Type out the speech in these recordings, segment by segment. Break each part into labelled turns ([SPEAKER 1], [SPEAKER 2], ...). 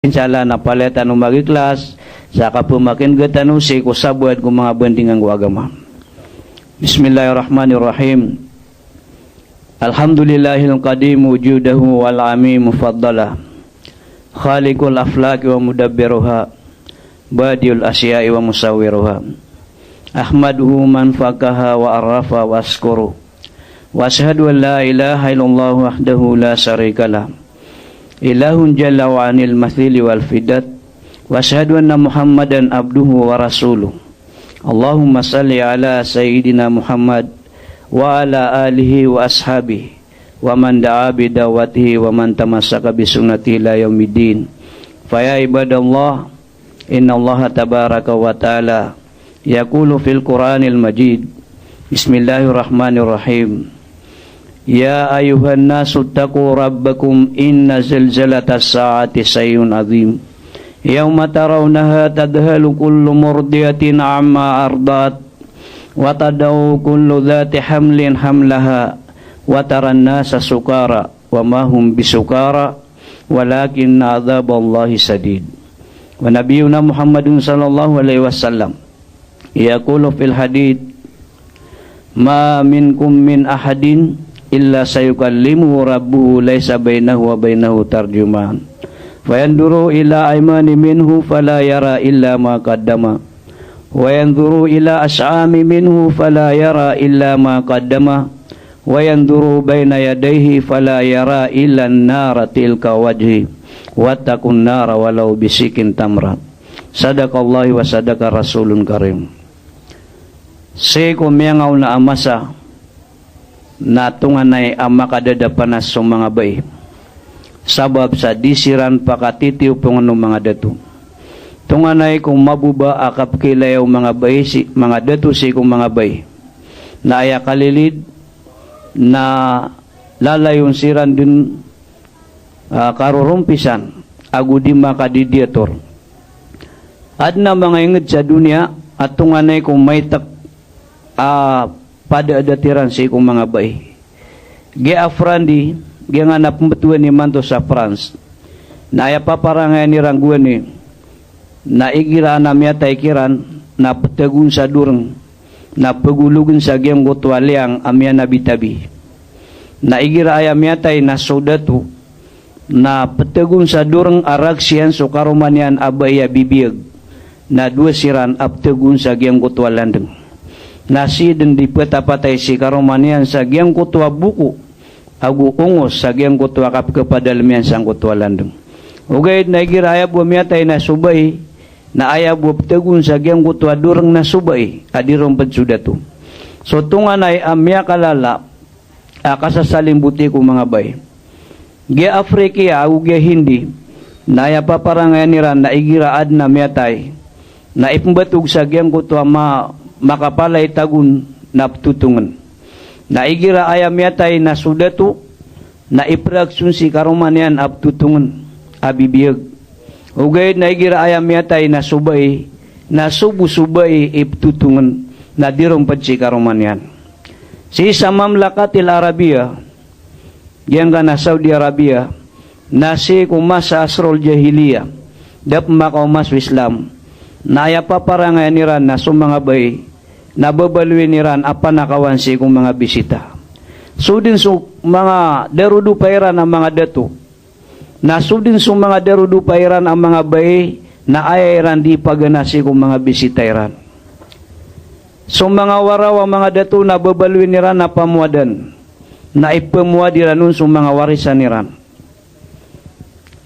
[SPEAKER 1] inshallah napalitan ng magiklas sa kapumakin gatanusi ko sabuat ko mga bandingan ko agama. Bismillahirrahmanirrahim. Alhamdulillahil qadim wujudahu wal ami mufaddala khaliqul aflaki wa mudabbiruha badiul asya'i wa musawwiruha ahmaduhu man faqaha wa arrafa wa askuru wa ashhadu an la ilaha illallah wahdahu la syarikalah ilahun jalla wa anil mathili wal fidat wa ashhadu anna muhammadan abduhu wa rasuluh. Allahumma salli ala sayyidina Muhammad wa ala alihi wa ashabihi wa man da'a bidawatihi wa man tamassaka bisunnati ila yaumiddin. Fa ya ibadallah, innallaha tabaraka wa ta'ala yaqulu fil Qur'anil Majid, bismillahirrahmanirrahim, ya ayuhan nasu taqu rabbakum inna zilzalatas saati syai'un azim yauma tarawnaha tadhalu kullu murdiyatin amma ardat wa tadau kullu dhati hamlin hamlaha wa taran nasa sukara wa ma hum bisukara walakin adzaballahi sadid. Wa nabiyuna Muhammadun sallallahu alaihi wasallam yaqulu fil hadith, ma minkum min ahadin illa sayukallimu rabbuhu laisa bainahu wa bainahu tarjuman fayanduru ila aymani minhu fala yara illa ma qaddama wa yanzuru ila ash'ami minhu fala yara illa ma qaddama wa yanzuru baina yadayhi fala yara illa an-nara tilka wajhi wattaqun nara walau bisikin tamra. Sadaqallahu wa sadaqa rasulun karim. Seko miangaw na amasa na tunganay ang makadadapanas sa mga bay sabab sa disiran pakatitiw pong anong mga datu tunganay kung mabuba akap kilayaw mga bay mga datu si kung mga bay na aya kalilid na lalayon siran din karurumpisan agudi makadidiator at na mga inged sa dunia at tunganay kung may pada adatiran si kung mga bay ge afrandi ge nga napumatuan ni manto sa France na aya paparangay ni rangguan ni na igira na miyatay kiran na patagun sa durang na pagulugun sa gem gotwaliang amya nabitabi na igira aya miyatay na sodatu na patagun sa durang araksian so karumanian abaya bibiyag na dua siran aptagun sa gem gotwalandeng nasi dan dipatapatay si karomanian sa giyang kutwa buku agu ungos sa giyang kutwa kap kepada lemian sang kutwa landeng ugay na igiraya bumiatay na subay na aya buap tegun sa giyang kutwa durang na subay adirong padsudatu so tungan ay amya kalala akasasaling buti ko mga bay gya Afrika agu gya Hindi na aya paparangayan niran na igiraad na miatay na ipumbatug sa giyang kutwa makapalay tagun na tutungan na igira ayam yatay na sudatu na ipraksun si karumanian ap tutungan abibiyag ugay na igira ayam yatay na subay na subu-subay iptutungan na dirong pad si karumanian si sa mamlakatil Arabia yang kana Saudi Arabia na si kumasa asrol jahiliya dap makaumas Islam na aya paparangay niran na sumanga bay nababaluin niran apa nakawan si kung mga bisita sudin so mga darudu pairan ang mga datu na sudin so mga darudu pairan ang mga bay na ayairan di paganasi kung mga bisita iran so mga waraw ang mga datu nababaluin niran na pamuadan na ipamuad iran so mga warisan niran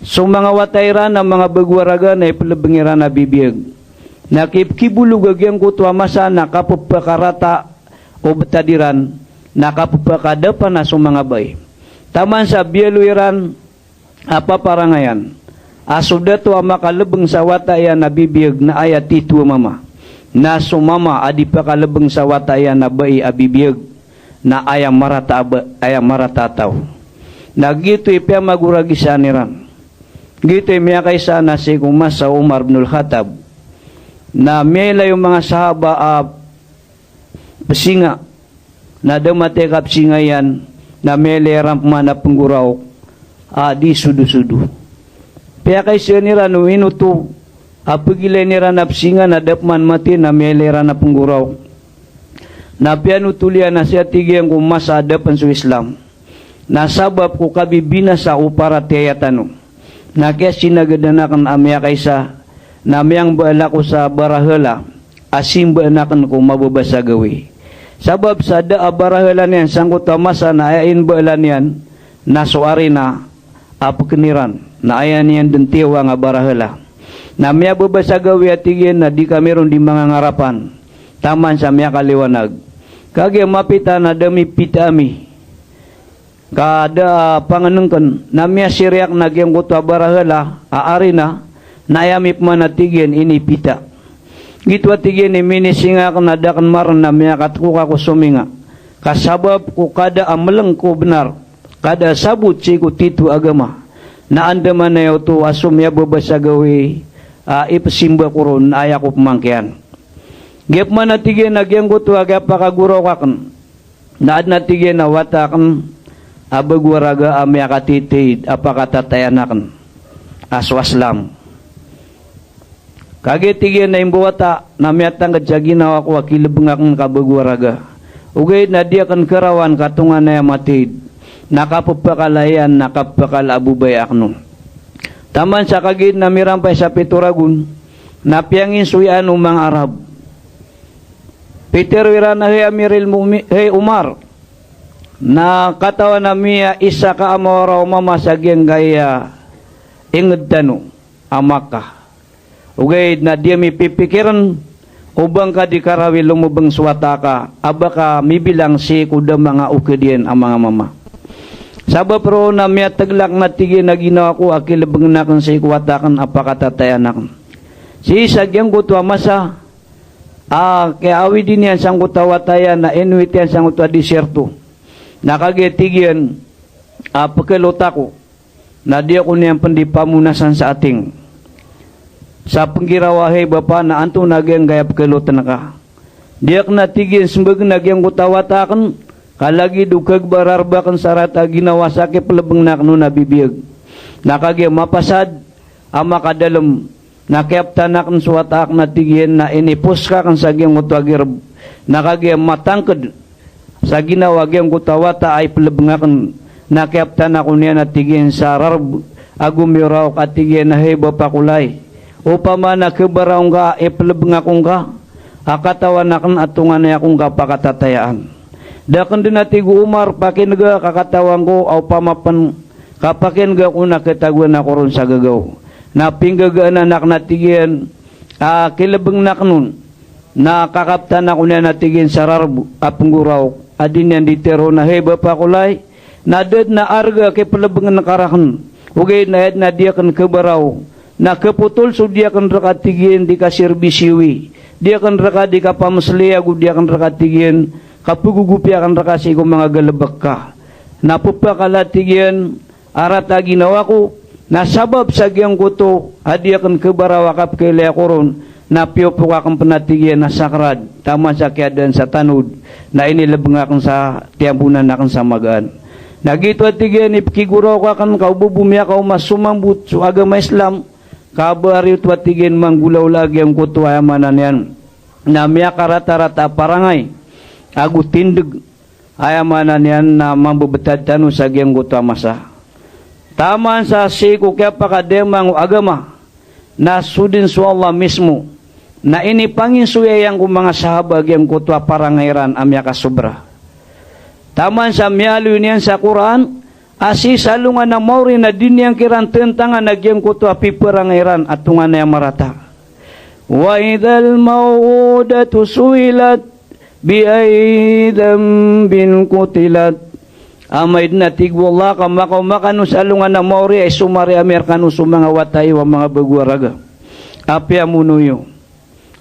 [SPEAKER 1] so mga watairan ang mga bagwaraga na ipalabangiran na bibiyag nakipkibulug agyang kutwa masa nakapupakarata o betadiran nakapupakadapan na mga bay taman sa biyaluiran apa parangayan asudato ang makalebeng sa watayan na bibiyag na ayat titu mama na sumama adi pakalebeng sa watayan na bay abibiyag na ayam maratataw na gito ipya maguragisaniran gito ipya kaysa na si kumasa Umar bin Khattab na mela yung mga sahaba pasinga na damatekap singayan na meleram mana penggurau di sudu-sudu Pia kay siya nira no inuto apagilay nira napsinga na dapman mati na melera na pungguraw. Na pia nutulian na siya tigyan kung masadapan sa Islam. Nasabab ko kabibina sa upara tiyatano. Na kaya sinagadanakan amya kaysa na miyang baala ko sa barahala asim baanakan ko mababasa gawi. Sabab sa daa barahala niyan sangkot masa na ayain baala niyan nasuari na apakeniran na ayan niyan dentiwa nga barahala. Na miya babasa gawi at tigyan na di kami ron di mga ngarapan. Taman sa miya kaliwanag. Kage mapita na dami pitami. Kada panganungkan na miya siriak na kiyang kutwa barahala aari na nayamip man at tigyan inipita. Gitu at tigyan ni minisinga ka na dakan maran na miya katkuka ko suminga. Kasabab ko kada amalang ko benar. Kada sabut si ko titu agama. Na andaman na yaw to asum ya babasa gawi ipasimba ko ron aya ko pemangkian. Gep man at tigyan nagyang kutwa gaya pakaguraw kakan. Naad na tigyan na watakan abagwaraga amya katitid apakatatayanakan. Aswaslam. Kagitigyan na imbuwata na miyatang kadyaginaw ako akilabang akong kabagwaraga. Ugay na di akan karawan katungan na yamatid. Nakapapakalayan, nakapakalaabubay akno. Taman sa kagid na mirampay sa Pituragun, napiyangin suyan umang Arab. Peter wirana hey Amiril hey Umar, na katawan na miya isa ka amawaraw mamasagyang gaya inged tano amaka. Ugay na diya mi pipikiran ubang ka di karawi lumubang swata ka abaka mibilang si kuda mga ukedian ang mga mama. Sabab ro na miya taglak na tigi na ginawa ko akilabang nakan sa ikuwatakan apakatatayanakan. Si sagyang kutwa masa kaya awi din yan sang kutawatayan na inuit yan sang kutwa disyerto. Nakagetigyan pagkalota ko na di ako niyang pandipamunasan sa ating sa panggirawahay bapa na anto nagyang gaya pagkalota na ka di ak natigyan sembag nagyang kutawatakan kalagi dukag bararbakan sarata ginawa sa kipalabang nakno na bibiyag nakagyang mapasad ang makadalam nakiaptanakan suwatak natigyan na inipos ka kan sagyang kutwagir nakagyang matangkad sa ginawa gyang kutawata ay palabangakan nakiaptan ako niya natigyan sa rarb agumiraw katigyan na heba pakulay upama na kebaraw nga ipalabangakong ka akatawan nakan atungan na akong kapakatatayaan dakan din natigo Umar pakinaga kakatawang ko o pamapan kapakinaga ko nakitaguan ako ron sa gagaw na pinggagaan anak natigyan kilabang naknun na kakaptan ako niya natigyan sa rarb apungguraw adin yan ditero na heba pakulay na dad na arga kay palabangan nakarakan ugay na na dia kan kebaraw na keputol so dia kan rakatigin di ka serbisiwi dia kan raka di ka pamasliya gu dia kan rakatigin kapugugupi akan rakasi ko mga galabak ka napupakalatigin arat ginawa ko na sabab sa giyang kuto adia kan kebaraw akap kay leakoron na piyopok akong panatigyan na sakrad tama sa kiadan sa tanud na inilabang akong sa tiambunan akong sa magaan nagito at tigyan ipikiguraw ka kan kaububumya ka umasumambut so agama Islam kabari at tigyan manggulaw lagi ang kutuwa manan yan na miya karata-rata parangay agutindig ayamanan yan na mambubetad tanu sa giyang kutuwa masa taman sa siku kaya pakademang agama na sudin sa Allah mismo na ini panginsuyayang kong mga sahabag yung kutwa parangairan amya kasobra. Taman sa miyalo niyan sa Quran, asi salungan na mauri na din yang kiran tentangan nagyang kutwa piparangairan at tungan na marata. Wa idhal mawudatu suilat bi aidam bin kutilat amaid na tigwala ka makamakano salungan na mauri ay sumari Amerikano sa mga watay wa mga bagwaraga. Apya munuyo.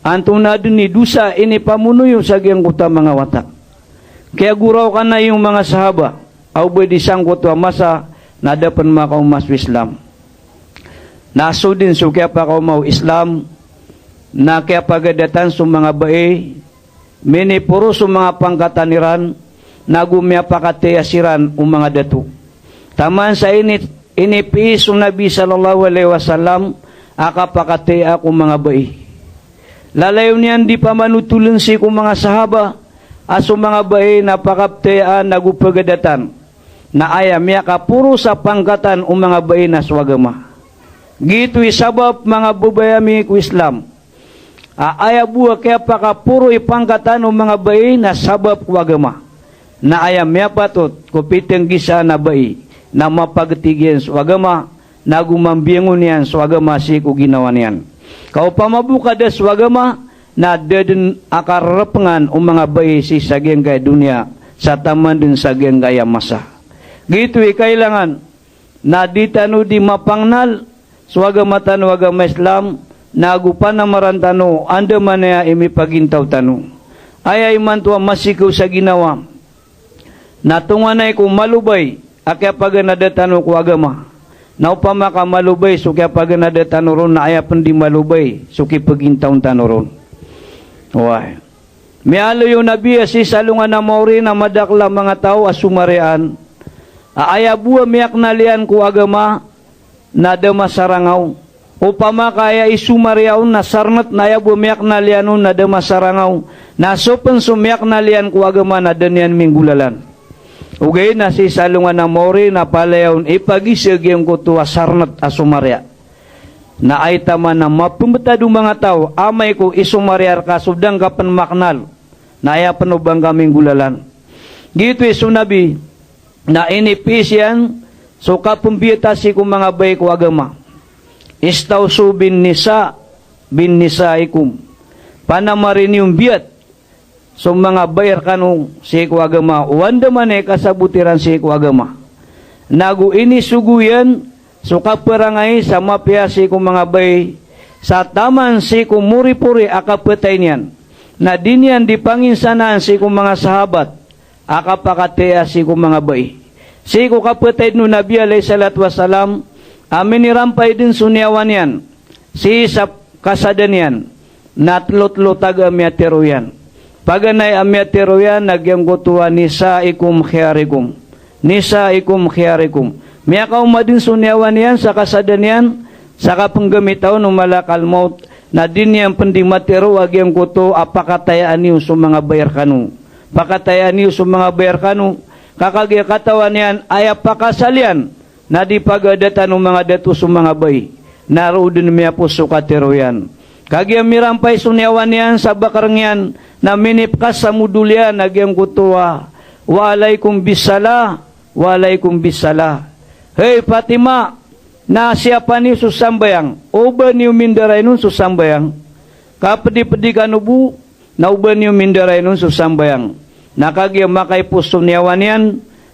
[SPEAKER 1] Antong na din ni dusa ini pamunuyo sa giyang kuta mga watak. Kaya guraw ka na yung mga sahaba. Au ba di sangkot wa masa na dapan makaumas Islam. Naso din so kaya pa kaumaw Islam na kaya pagadatan sa mga bae mini puro sa mga pangkataniran nagumya pakatayasiran o mga datu. Taman sa init inipis Nabi sallallahu alaihi wasallam akapakati ako mga bai. Lalayo niyan di pa manutulun si ko mga sahaba aso mga bai napakaptean nagupagadatan na ayam ya kapuro sa pangkatan o mga bai na swagama. Gitu isabab mga bubayami ko Islam. Aya buwa kaya pakapuro ipangkatan o mga bai na sabab ko agama. Na ayam ya patot kupiteng gisa na bai na mapagtigyan sa agama na gumambiangon yan sa agama si ko ginawa niyan. Kau pamabuka da sa agama na daden akarapangan o mga bai si sagyang kaya dunia sa taman din sagyang kaya masa. Gitu kailangan na ditano di mapangnal sa agama tano agama Islam na agupan na marantano anda manaya imipagintaw tano. Ay man tuwa masikaw sa ginawa na tunganay ko malubay akya paganadatan ko agama. Na upama ka malubay so kaya paganadatan ron na aya pandi malubay so kipagintawon tanoron. Why? Mialo yung nabi si salungan na mauri na madakla mga tao asumarian. Aya buwa miyak nalian ko agama na dama sarangaw. Upama kaya isumariaw na sarnat na aya buwa miyak nalian na dama sarangaw. Na sopen sumiyak nalian ko agama na danyan minggulalan. Ugay na si salungan na mori na palayaw ipagisig yung kutuwa sarnat asumarya. Na ay tama na mapumbetado mga tao, amay ko isumaryar ka sudang kapan maknal. Na aya panubang kaming gulalan. Gitu iso nabi, na inipis yan, so kapumbiyatasi ko mga bay ko agama. Istawso bin nisaikum. Panamarin yung biyat. So mga bayar kanong si ko agama, wanda man kasabutiran si ko agama. Nagu ini suguyan, so kaperangay sa mapya si ko mga bay, sa taman si ko muri-puri akapatay niyan. Na dinyan dipanginsanaan si ko mga sahabat, akapakatea si ko mga bay. Si ko kapatay no Nabi alayhi salatu wasalam, amin nirampay din sunyawan yan, si sa kasadan yan, natlot-lotaga miyatero yan. Paganay amyatero yan, nagyang kutuwa nisaikum khiyarikum. Nisaikum khiyarikum. Miyakaw madin sunyawan yan, sa kasadan yan, sa kapanggamitaw ng malakal maut, na din yan pandimatero, agyang kuto, apakatayaan niyo sa mga bayar kanu. Pakatayaan niyo sa mga bayar kanu. Kakagya katawan yan, ay apakasalyan, na di pagadatan ng mga datu sa mga bay. Naroon miya po sukatero yan. Kagya mirampay sunyawan yan, sa bakarang yan, na minipkas sa mudulyan, nagyang kutuwa, walaikum bisala, walaikum bisala. Hey Fatima, na siapa ni susambayang, uban niyo mindaray nun susambayang. Kapadi-padi kanubu, na uban niyo mindaray nun susambayang. Nakagya makay po sunyawan yan,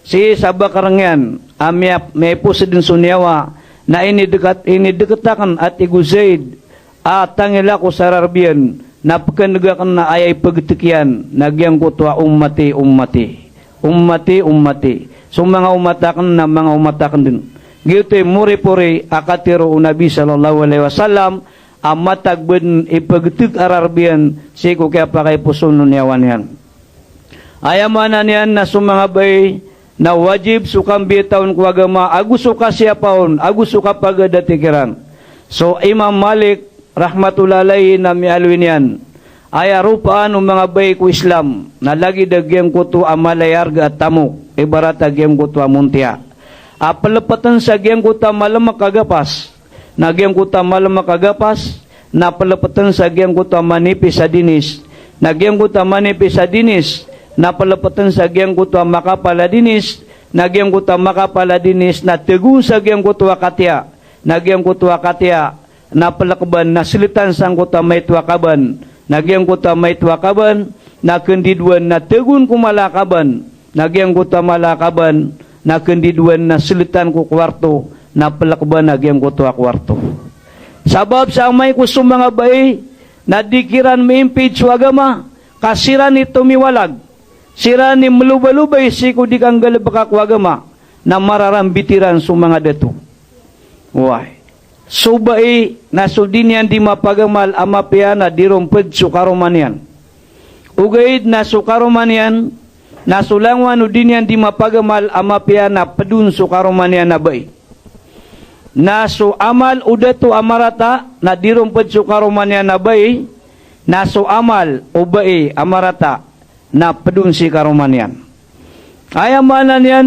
[SPEAKER 1] si sabakarang yan, amyap, may po din sunyawa, na inidekatakan at iguzaid, at tangila ko sa Arabian, napakanagakan na ayay pagtikyan, nagyang kutwa ummati. So mga umatakan na mga umatakan din. Gito'y muri-puri akatiro o Nabi sallallahu alaihi wasallam, amatag ben ipagtik Arabian, siko kaya pa kay pusunon yawan yan. Ayamanan yan na sumanga bay, na wajib sukang bitaon ko agama, agusuka siya paon, agusuka pagadatikiran. So Imam Malik, rahmatullahi na mialwin yan, ay arupaan ng mga bay ko Islam, na lagi dagyang kuto amalayarga at tamok, ibarat dagyang kuto amuntia. Apalapatan sa gyang kuto malamak kagapas, na gyang kuto malamak kagapas, na palapatan sa gyang kuto manipis sa dinis, na gyang kuto manipis sa dinis, na palapatan sa gyang kuto makapaladinis, na gyang kuto makapaladinis, na tegun sa gyang kuto katya, na gyang kuto katya, na palakban, na silitan sang kuta may tuwakaban, nagyang kuta may tuwakaban, na kendiduan na tegun kumalakaban, nagyang kuta malakaban, na kendiduan na silitan ku kwarto, na palakban nagyang kuta kwarto. Sabab sa may kusum mga bay, na dikiran maimpid sa agama, kasiran ni tumiwalag, sira ni melubalubay siku di kang galabaka agama, na mararambitiran sa mga deto. Why? Subai na sudinian di mapagamal amapiana di romped sukaromanian. Ugaid na sukaromanian na sulangwan udinian di mapagamal amapiana pedun sukaromanian na bay. naso amal udatu amarata na dirumpad su karumanyan na bay, naso amal ubay amarata na pedun si karumanyan. Ayamanan yan,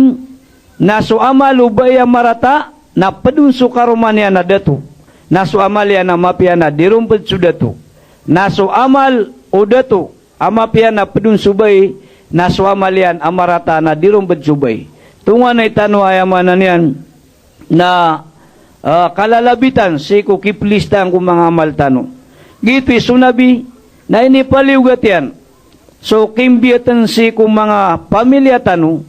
[SPEAKER 1] naso amal ubay amarata na pedun su karumanyan na datu. Naso amal yan na mapian na dirumpad su datu. Naso amal udatu amapian na pedun subay, naso amal yan amarata na dirumpad subay. Tunga na itano ayamanan yan na kalalabitan si kukiplistan kung mga amal tano. Gitu sunabi na inipaliugat yan. So kimbiatan si kung mga pamilya tano,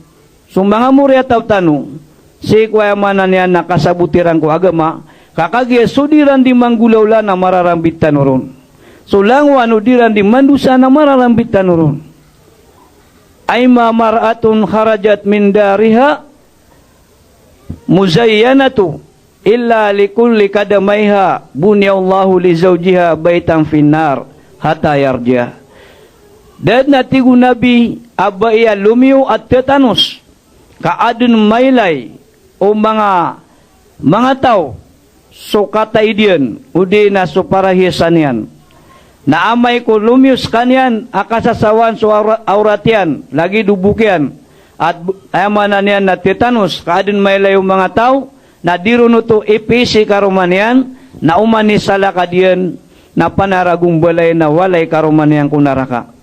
[SPEAKER 1] so mga murya tano, si kuyamanan yan na kasabutiran ko agama, kakagya sudiran di manggulaw na mararambit tanoron. So langwa nudiran di mandusa na mararambit tanoron. Ay mamaratun kharajat min dariha muzayyanatu illa likulli kadamaiha bunyallahu li zawjiha baitan finnar hatta yarja. Dan natigu nabi abaya lumiu at tetanus kaadun mailay o mga tao so kataidian udi na so parahisan yan na amay ko lumius kanyan akasasawan so auratian lagi dubukyan at ayamanan yan na tetanus kaadun mailay o mga tao na diruno to ipisi karumanian na umani salakadian na panaragong balay na walay karumanian kunaraka.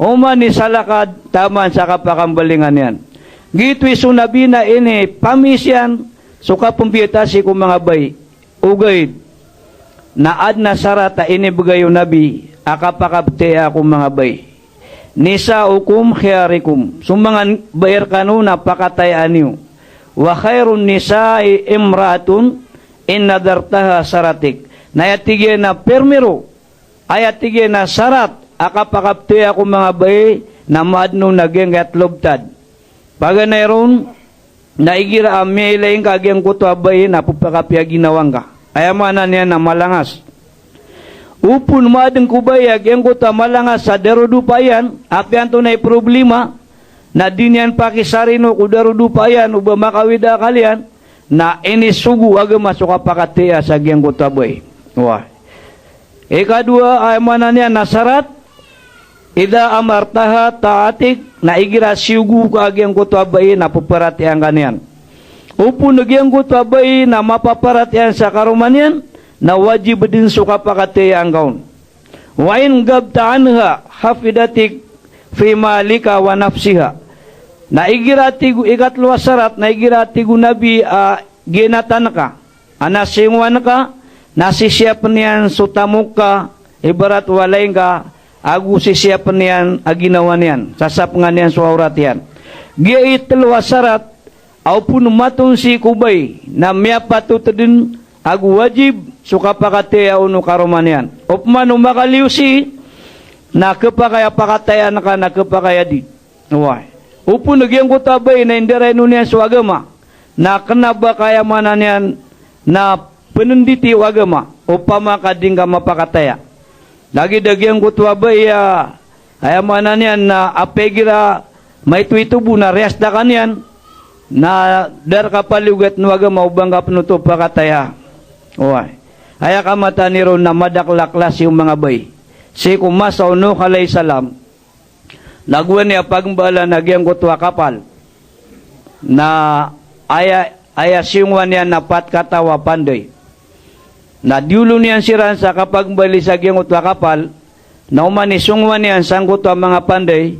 [SPEAKER 1] Umani salakad taman sa kapakambalingan yan. Gitu isunabi na ini pamisyan suka pumpietasi ko mga bay ugaid na ad na sarata ini bagayo nabi akapakabte ako mga bay. Nisa ukum khiyarikum sumangan bayar kanuna pakatayan niyo. Wa khairun nisa'i imratun in nadartaha saratik. Na ayatigye na permiro, ayatigye na sarat, akapakapte ako mga bay na maadno naging atlobtad. Paganayron, naigira amilayin kagyang kuto abay na pupakapya ginawang ka. Ayamanan niya na malangas. Upun maadeng kubayag, yung kuto malangas sa derodupayan, apyan to na problema, na dinyan pakisarino kudarudu payan uba makawida kalian na inisugu agama suka pakatea sa giyang kutabay. Wah. Ikadua ayamanan niya nasarat ida amartaha taatik na igira siugu ka giyang kutabay na puparatian kanyan. Upo na giyang kutabay na mapaparatian sa karumanyan na wajib din suka pakatea ang gaun. Wain gabtaanha hafidatik fi malika wa nafsiha. Naigiratigu ikatlo sarat naigiratigu nabi ginatan ka anasingwan ka nasisiyapan niyan sutamuk ka ibarat walay ka agu sisiyapan niyan aginawan niyan sasap nga niyan suaurat yan giitlo sarat au pun matun si kubay na miyapatut din agu wajib suka pakate unu karuman yan upman makaliusi na kepakaya pakatayan ka na kepakaya di wah. Upo nagyang kutabay na indiray nun yan sa agama na kenaba kaya manan yan na penunditi agama upama kading ka mapakataya. Lagi dagyang kutabay ayamanan yan na apegira may tuitubo na reasdakan yan na dar kapaliugat no agama ubang kapenuto pakataya. Uway. Aya kamata ni ron na madaklaklas yung mga bay. Si kumasaw no kalay salam laguan niya pagbala nagyang kutwa kapal na aya siyungwan niya napat katawa panday na diulo niyan siran sa kapag bali sa gyang kutwa kapal na umani siyungwan niyan sang kutwa mga panday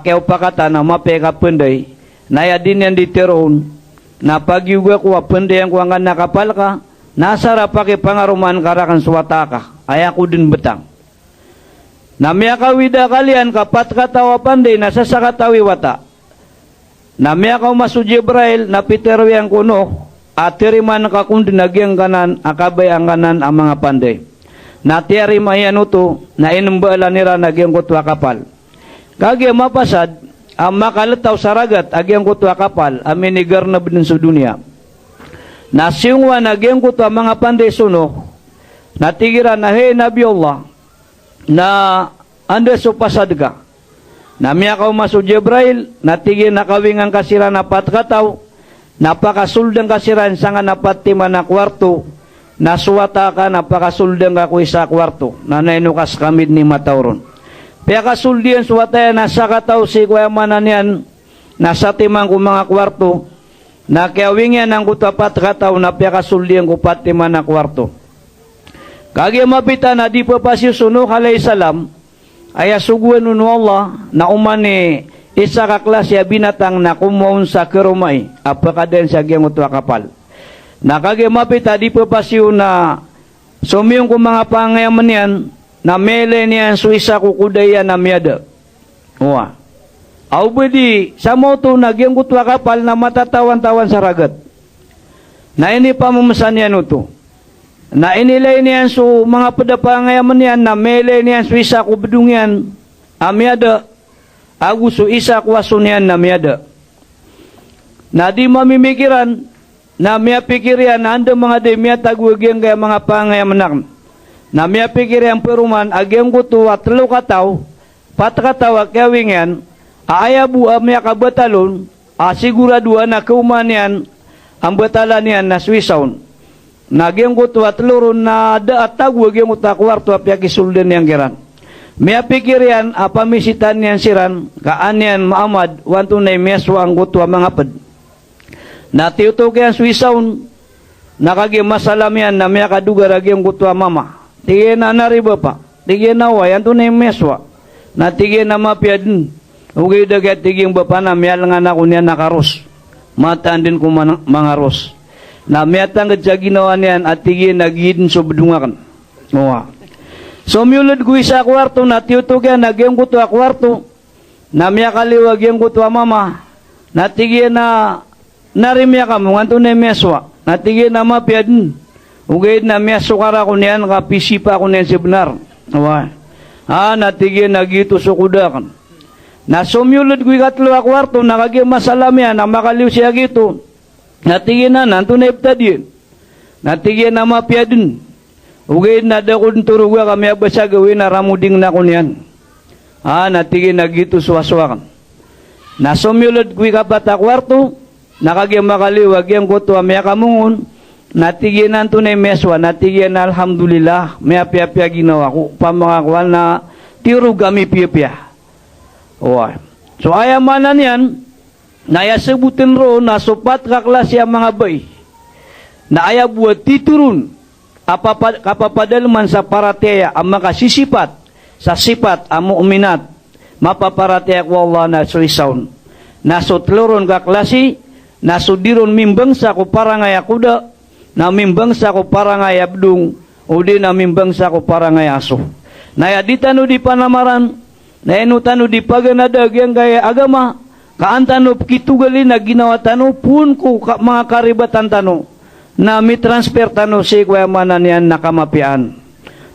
[SPEAKER 1] kew pakata na mapeka panday na ya din yan diteron na pagyuga kuwa panday ang kuwangan na kapal ka nasara pake pangaruman karakan suwata ka aya ko din betang na miyakawida kalian kapat katawa panday na sasakatawi wata. Na miyakaw masu Jibrail na piterwi ang kuno at tiriman kakundi nagyang kanan akabay ang kanan ang mga panday. Na tiyari mayanuto na inumbala nira nagyang kutwa kapal. Kagya mapasad ang makalataw saragat agyang kutwa kapal aminigar na bin sa dunia. Na siyungwa nagyang kutwa mga panday suno natigiran na hey Nabi Allah na anda supasad ka na miyakaw masu Jibrail natigin nakawingang kasira na patkataw napakasuldang kasiran sa nga napatima na kwarto, nasuwata ka napakasuldang ka ko isa kwarto, na nainukas kamid ni matauron. Paya kasuldian suwata nasa kataw si kuya manan yan, nasa timang ko mga kwarto, na kiawingyan ang kutapat kataw na paya kasuldian ko patima na kwarto. Kagi mapita na di pa pasyusuno kalay salam, ay asuguan nun Allah na umani isa ka klase binatang na kumuon sa kerumay, apakaden sa giyang utwa kapal. Nakagi mapita di pa pasyo na sumiyong ko mga pangayaman yan, na mele niyan so isa kukudaya na miyada. Uwa. Au bedi, sa moto na giyang utwa kapal na matatawan-tawan sa ragat. Na ini pamamasan yan ito. Na inilay niyan so mga padapangayaman yan, na mele niyan so isa kubedung yan, amyada. Aku so isa kuwasunyan na miyada. Na di mamimikiran, na miya pikirian, na anda mga di miya tagwagyan kaya mga pangayamanak. Na miya pikirian peruman, agyang kutuwa, telo kataw, patkataw, kawingyan, aayabu miya kabatalon, asiguraduan na kauman yan, ang batalan yan na swisawn. Na agyang kutuwa, teluron na daat tagwagyan utakwarto, apya kisulden yang kiran. Mia pikirian apamisitan niyan siran kaanian Muhammad wanto na meswa ang gutwa mga ped. Natiutok yan swisaun nakagi masalam yan na mia kaduga ragi ang gutwa mama. Tige na nariba pa. Tige na wa yanto na meswa. Na tige na mapiadin. Ugay dagat tige yung bapa na mia lang anak ko niyan nakaros. Mataan din ko mga ros. Na mia tanggad sa ginawa niyan at tige nagidin so bedungakan. Wow. So miulad ko isa kwarto na tiutugan nagyang kuto a kwarto na miya kaliwag yung kuto a mama natigyan na narimya ka mo nganto na meswa natigyan na mapiadin ugay na miya sukara ko niyan kapisipa ko niyan si benar natigyan na gito sukudakan na sumiulad ko ikatlo a kwarto nakagyan masalam yan na makaliw siya gito natigyan na nanto na iptadin natigyan na mapiadin ugay na dakon turuga kami abasa gawin na ramuding na kunyan. Natigin na gito suwaswakan. Na sumulod kuy kapat a kwarto, nakagyan makaliwag yung kuto amya kamungon, natigin na tunay meswa, natigin na alhamdulillah, may apya-apya ginawa ko, pamakakuan na tirug kami pia-pia. So ayamanan yan, nayasabutin ro na supat kaklas yung mga bay, na ayaw buat titurun, kapapadalman sa parateya ang makasisipat sa sipat ang mu'minat mapaparateya ko Allah na suisaun nasutluron ka klasi nasudiron mimbangsa ko parangay akuda na mimbangsa ko parangay abdung o di na mimbangsa ko parangay aso na yaditano di panamaran na enutano di paganadag yang gaya agama kaantano kitugali na ginawa tano pun ko mga karibatan tano na mi-transfer tano si kuya manan yan nakamapian.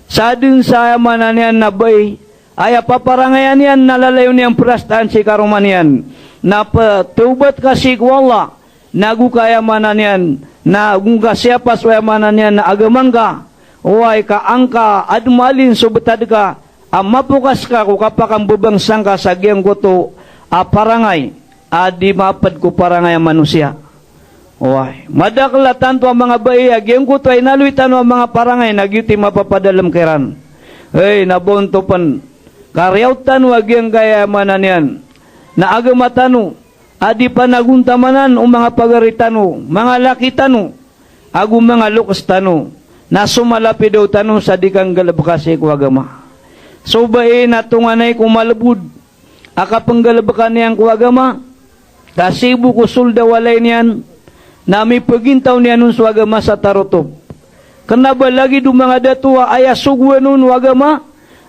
[SPEAKER 1] Sa din sa manan yan na bay, ay paparangayan yan nalalayo niyang prastaan si karuman yan. Na patubat ka si kuwala, nagukaya manan yan, na gunga siapa kuya manan yan na agamangga, uway ka angka admalin subetad ka, mapukas ka kung kapakang bubangsang ka sa giyang kuto, parangay, di mapad ko parangay ang manusia. Uway, madaklatan to ang mga bayag, yung kuto ay naluitan ang mga parangay, nagyuti mapapadalam kiran. Nabonto pan, karyautan wag yung gaya manan yan, na agamatano, adi pa naguntamanan o mga pagaritano, mga lakitano, agu mga lukas tano, na sumalapi daw tano sa dikang galabakasi ko agama. So na tunganay kumalabud, akapanggalabaka niyang ko agama, kasibu ko sulda walay niyan, na may pagintaw niya nun swagama sa tarotob. Kanaba lagi do mga datua ay asugwa nun wagama,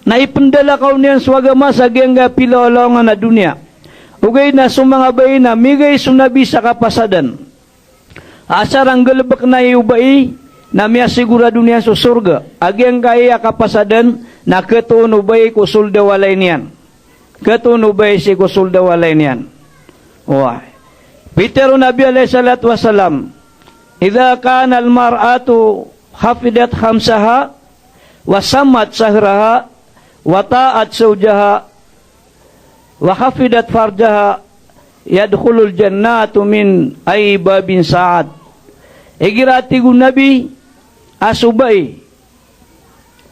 [SPEAKER 1] na ipendala kaw niyan swagama sa gengga pilolongan na dunia. Ugay na sumanga bay na migay sunabi sa kapasadan. Asar ang galabak na iubay, na miya sigura dunia sa surga. Agyang kaya kapasadan, na ketunubay ko suldawalay niyan. Ketunubay si ko suldawalay niyan. Wah. Pero Nabi alayhi salatu wasalam, idha kana al-mar'atu hafidat khamsaha, wa sammat sahraha, wa ta'at zawjaha, wa hafidat farjaha, yadkhulul jannatu min ay babin sa'at. Igirati gu nabi asubay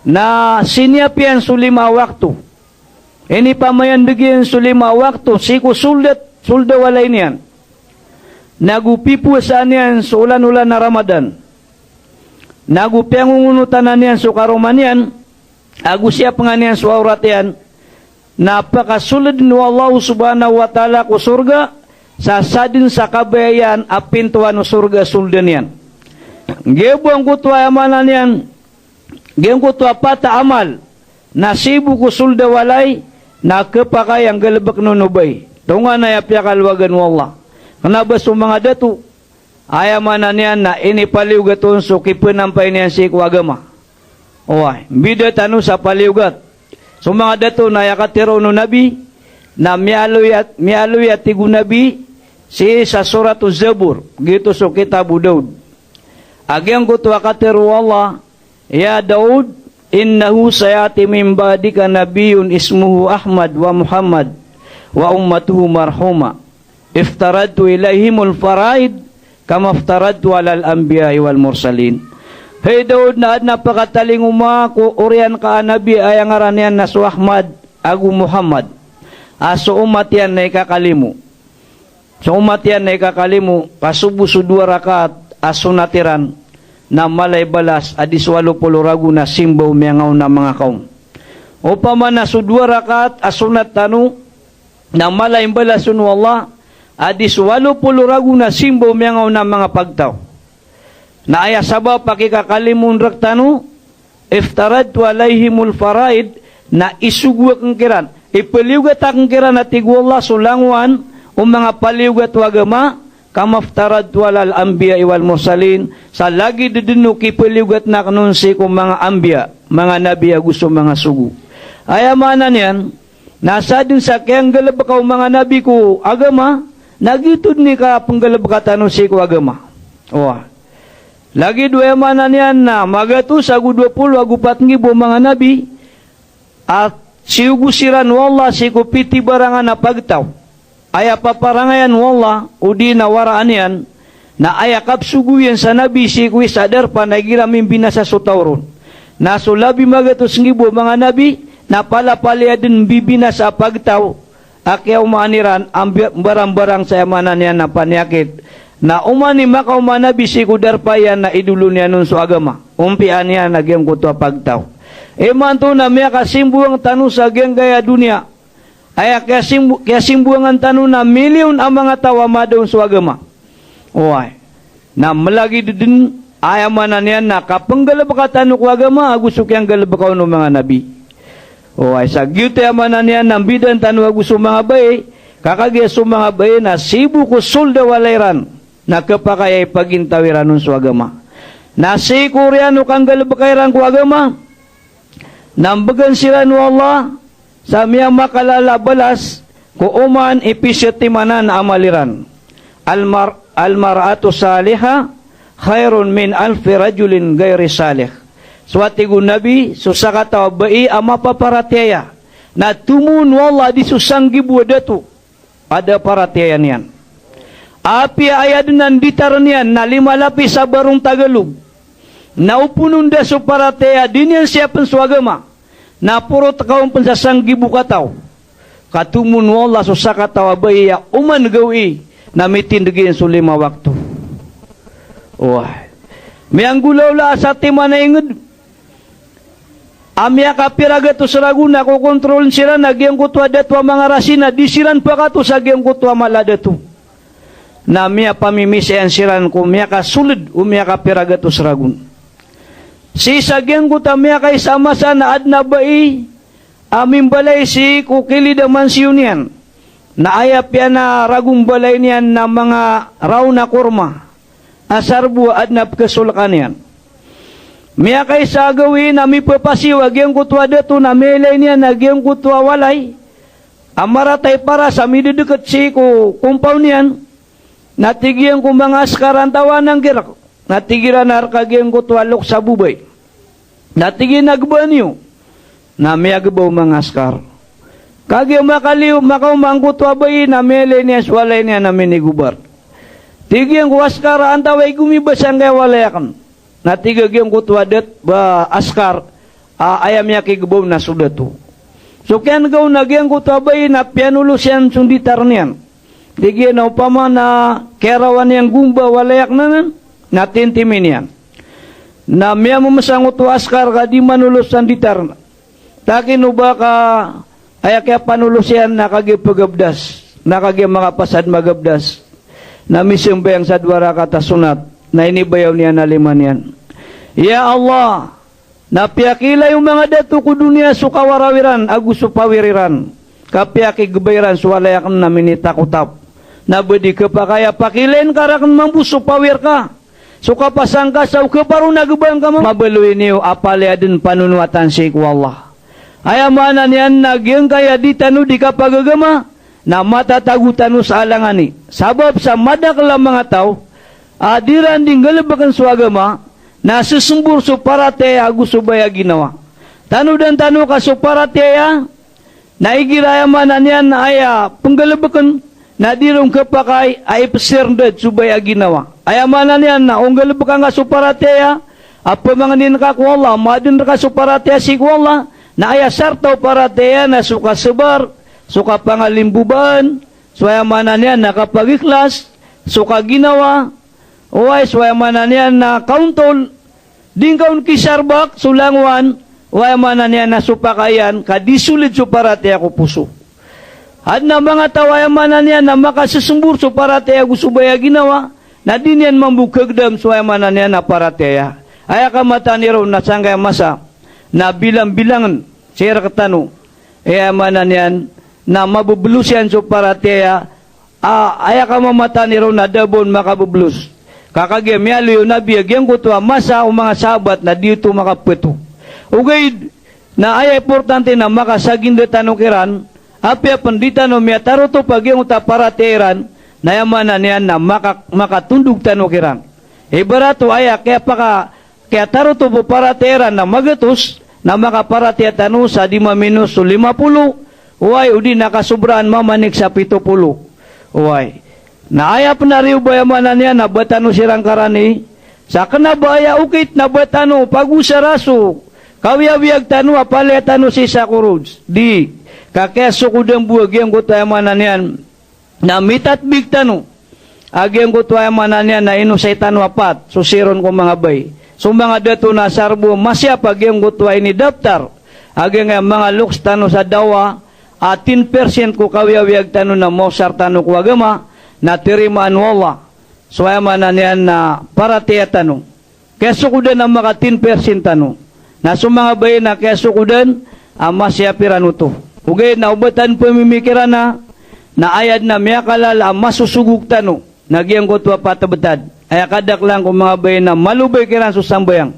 [SPEAKER 1] na sinyapian su 5 waktu. Ini pamayan degyan su 5 waktu siku sulda walay niyan. Nagupipu saan yan su ulan-ulan na Ramadan. Nagupiangungunutan niyan su karuman yan. Agusya penganian su aurat yan. Napakasulid ni Allah subhanahu wa ta'ala ku surga sasadin sa kabayan apintuan no surga suldan yan. Gebuang kutwa amanan yan. Geng kutwa pata amal. Nasibu ku sulda walay na kepakai yang gelebek nunubay. Tunga na yapya kalwagan wallah. Kenapa sumanga datu? Ayamanan yan na ini paliugatun so kipenampay niyan si kuagama. Oy, bida tanu sa paliugat. So mga dato na yakatiro no nabi na mialuyat tigu nabi si sa suratu Zabur gitu so kitabu Daud. Agyang ko to akatiro Allah ya Daud innahu sayati min ba'dika nabiyyun ismuhu Ahmad wa Muhammad wa ummatuhu marhuma iftaradtu ilaihimul faraid kama iftaradtu alal anbiya'i wal mursalin. Hey Daud na napakataling ko urian ka nabi ay ang aranian na su Ahmad agu Muhammad. Aso umat yan na ikakalimu. So umat yan na ikakalimu kasubu su 2 rakaat aso natiran na malay balas adis 80 ragu na simbaw miyangaw na mga kaum. Upama na su 2 rakaat aso natanu na malay balas sun Allah adis 80 ragu na simbaw miyangaw na mga pagtaw. Na aya sabab pakikakalimun raktanu iftaradtu alaihimul faraid na isugwa kengkiran ipaliugat kengkiran na tigu Allah sulangwan mga paliugat wagama kama iftaradtu alal anbiya wal mursalin sa lagi didenu kipaliugat na kanunsi kung mga anbiya mga nabi gusto mga sugu ayamanan yan nasa din sa kayang galabakaw mga nabi ko agama nagitud ni ka panggalabakatan si ko agama. Oh. Lagi 2 manan yan na magatus agu 20 agu 4,000 mga nabi at siugusiran wallah si kupiti barangan na pagtaw. Aya paparangayan wallah udi na waraan yan na aya kapsuguyan sa nabi si kuwi sadar pa nagiraming binasa sutawron. Na sulabi magatus ngibo mga nabi na palapalya din bibina sa pagtaw akyaw maaniran ang barang-barang sa yamanan yan na panyakit. Na umani makaw manabi si kudarpayan na idulo niya nun sa agama. Umpian niya nagyang kuto pagtaw. Eman to na miya kasimbuang tanu sa agyang gaya dunia. Ay kasimbuang ang tanu na milyon ang mga tawa madon sa agama. Uy. Na malagi din ayamanan niya na kapang galabakatanu ko agama agusok yang galabakaw ng mga nabi. Uy. Sa gyute amanan niya ng bidan tanu agusok mga bay. Kakagya sa mga bay na sibu ko sulda walayran. Na kapakayay pagintawiran nun sa agama. Nasi Koreano kang galabakairan ko agama. Nambagan sila no Allah sa miya makalala balas ko uman ipisyatimanan na amaliran. Almar'atu saliha khairun min alfi rajulin gairi salih. Swatigu nabi susakataw bai ama paparataya na tumun wallah di susanggi buadatu ada paratayan yan. Api ayadunan ditaranian na 5 lapis sa barong Tagalog. Naupunun da so paratea dinyan siyapan so agama. Na puro takawang pansasanggi bukataw. Katumun wallah so sakataw abaya uman gawi na mitindagin so 5 waktu. Wah. Mayang gulaw la sa tima na ingod. Amya kapiraga to sa raguna ko kontrolin sila nagyang kutwa datwa mga rasina disiran pa ka to sa gyang kutwa malada to. Na miya pamimisian siran ko miya ka sulid o miya ka piraga to sa ragun. Si sagyang kuta miya kay sama sa naad na bai aming balay si kukilid ang mansyon yan. Naayap yan na ragong balay niyan na mga raw na kurma. Asarbu adnap kasulkan yan. Miya kay sa gawin na mi papasiwag yung kutwa dato na melay niya nagyang kutwa walay. Amaratay para sa midudukat si ko kumpaw niyan. Natigyan ko mga askaran tawan ng girak. Natigiran narkagyan ko tuwalok sa bubay. Natigyan nagbanyo. Na may agabaw mga askar. Kagi makaliw, makaumangkot wabay na mele niya swalay niya namin ni gubar. Tigyan ko askar, antaway gumibas ang kaya walayakan. Na tigyan ko tuwadat ba askar, ayam niya kigubom na sudatu. So kyan gaw nagyan ko tuwabay na pianulo siyan sunditar niyan. Tigyan na upama na kerawan niyang gumba walayak na tintimin niyan. Na miya mamasangot to askar ka di manulos sunditar na. Takin uba ka ay kaya panulos yan nakagipagabdas, nakagi mga pasad magabdas, na misimbayang sa dwara katasunat, na inibayaw niya na liman yan. Ya Allah, napiyakila yung mga datu ko dunia sukawarawiran, agus supawiriran, kapiyaki gubayran suwalayakan namin itakutap, na bedi kapakaya pakilen karakan mambuso pawir ka, sukapasang ka sa ukaparu nagubang ka mabaluin niyo apaliadin panunuatan si Allah. Ayamanan yan nagyang kaya di tanu di kapagagama na matatagutanu sa alangani. Sabab sa madakala mga tao, adiran din galabakan sa agama na susumbur so parate gusto baya ginawa. Tanu dan tanu ka so parate na igirayamanan yan na aya penggalabakan na dirong kapakay ay peserdad so baya ginawa. Ayamanan yan na ungalabakan ka so parate apamanin ka ko Allah, madin ka so parate si ko Allah, na aya sartaw para teya na suka sebar, suka pangalimbuban, swayamanan yan na kapag-iklas, suka ginawa, uway swayamanan yan na kauntol, din kaun kisarbak, sulangwan, wayamanan yan na supakayan, kadisulit so para teya ko puso. At na mga tawayamanan yan na makasusumbur so para teya gusto baya ginawa, na din yan mambukagdam swayamanan yan na para teya. Aya kamata niro na sanggay masa, na bilang-bilangan sira katano manan yan na mabublus yan so para teya aya ka mamata niro na dabon makabublus kakagya miyalo yun nabiyagyan ko to masa o mga sabat na dito makapeto ugay na aya importante na makasagin de tanong kiran apya pandita no miya taro to pag yung para teran na yamanan yan na makatundog tanong kiran barato aya kaya taro to po para teran na magatos na makaparati at ano sa 5 minus 50 uway udi nakasubraan mamanik sa 70 uway naaya pa na rin bayamanan niya na batano sirang karani sa kanabaya ukit na batano pag-usaraso kawiyawiyag tano apali at ano si Sakurods di kakeso ko ng buwag yung kutayamanan yan na mitatbig tano agyang kutayamanan yan na inusay tano apat susiron ko mga bay. So mga dato na sarbo masya pag yung gutwa ini daftar agang mga luks tano sa dawa at 10% ko kawiyawiyag tano na mosar tano ko agama na tirimaan wala so ayamanan yan na para tiya tano keso ko din ang mga 10% tano na so mga bayi na keso ko din masya pirano to ugay na ubatan pamimikiran na ayad na miyakalala masusugug tano nagyang gutwa patabetad ay kadak lang kung mga bay na malubay kiran sa sambayang.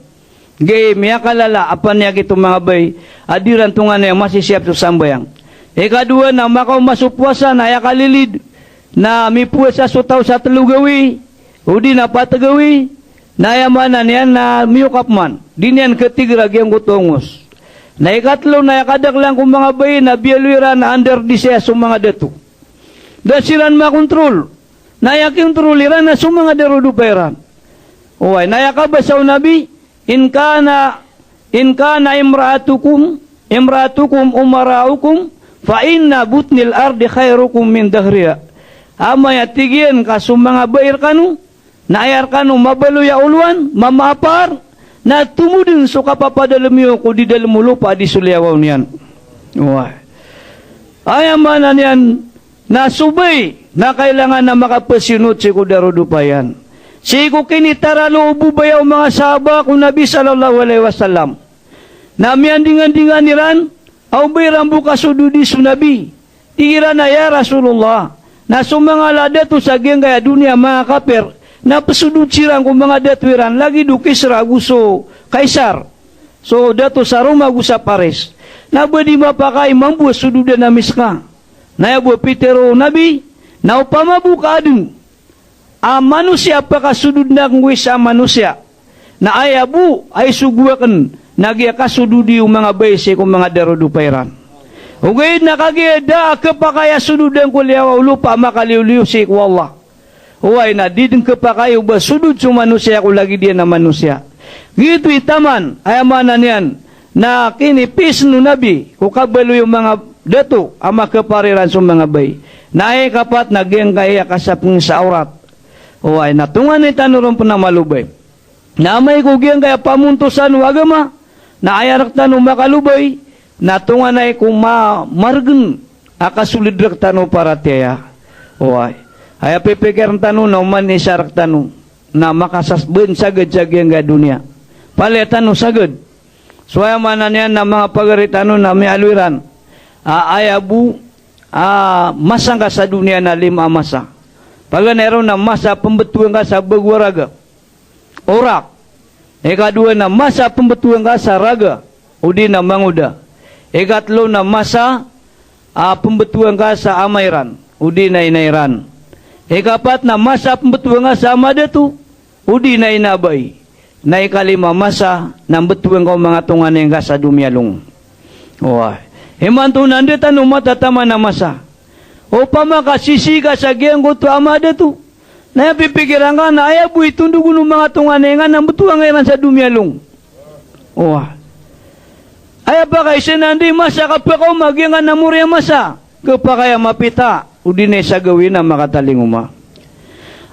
[SPEAKER 1] Gay, miya kalala, apan niya kitong mga bay, adiran tungan na masisiyap sa sambayang. Ikadua na makaw masupwasan, ay kalilid, na mipuwes sa sutaw sa talugawi, o di na patagawi, na yamanan yan na miyukap man, di niyan katigrag yung kutungos. Na ikatlo na kadak lang kung mga bay na biyaluira na under disya sa mga dato. Dahil silan makontrol, nayaking truliran na sumanga derudu peran. Uway, nayakabasaw nabi, in kana imra'atukum umaraukum, fa inna butnil ardi khairukum min dahriya. Amaya tigyan ka sumanga bair kanu, naayar kanu mabaluya uluan, mamapar, na tumudin so kapapadalamiyo ko di dalam lupa di sulyawaw niyan. Uway. Ayamanan yan, na subay, na kailangan na makapasinot si Kudarudupayan. Si kukinitara loobu bayaw mga sahaba kung Nabi sallallahu alaihi wasallam. Na miyandingan-dingan niran, au bayram buka sududi sunabi. Tira na ya Rasulullah. Na sumanga ladato sa gaya dunia mga kaper, na pasudud sirang kung mga datwiran, lagi dukisra gusto kaisar. So dato sa Roma gusa Paris. Na badi mapakai mambuas sududan na miska. Na yabu Petero Nabi, na upama buka adun, manusia pakasudud na kung sa manusia, na ayabu ay suguakan, nagyakasududi yung mga bayse kung mga darudupayran. Ugay nakagida kapakaya sududan kuliah lupa makaliuliu si wallah. Uway na didin kapakayo ba sudud sa manusia ko lagi dia na manusia. Gitu itaman ayamanan yan na kinipis no nabi ko kabalo yung mga dato ama kapariran sa mga bay. Naay kapat nagyang kaya kasapng sa aurat. Uway natungan ni tanuron po na malubay. Namay ko gyang kaya pamuntusan wagama na ayarak tanong makalubay. Natungan ay kung margen akasulid rak tanong para tiya. Uway. Ay pipikiran tanong na uman isarak tanong na makasasbun sagad sa gyang dunia. Palitan no sagad. Suaya manan yan na mga pagaritano na may alwiran. Ayabu masang ka sa dunia na 5 masa. Pag meron na masa pembetuan ka sa bagwaraga. Orak. Ikadua na masa pembetuan ka sa raga. Udi na manguda. Ikatlo na masa pembetuan ka sa amairan. Udi na inairan. Ikapat na masa pembetuan ka sa amadatu. Udi na inabay. Na ikalima masa nang betuan ko mga tungan yang sa dumyalong. Wah. Himanto nandito no matatama na masa. O pamakasisi ka sa giyang ko to amada to. Na pipikiran ka na ayabu itundugo ng mga tungan yang nang betuan ngayon sa dumyalong. Wah. Ay pa kay sinandi masa kapag ko magyang na murya masa. Kapag kaya mapita. Udine sa gawin na makatalinguma.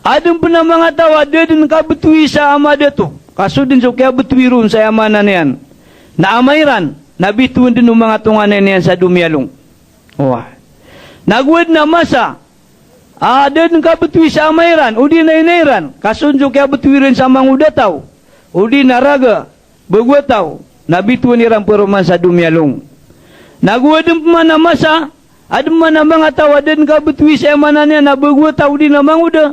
[SPEAKER 1] Adun pa na mga tawa din kabetui sa amada to. Kaso din so kaya betwirun sa amanan yan. Na amairan, nabituin din ng mga tunganan yan sa dumyalong. Wah. Nagwad na masa, din ka betwi sa amairan, udi na inairan. Kaso din so kaya betwirin sa mga udataw. Udi na raga, bagwataw, nabituin nilang peruman sa dumyalong. Nagwad din pa na masa, man na mga tawa din ka betwi sa amanan yan, na bagwataw, udi na mga uda.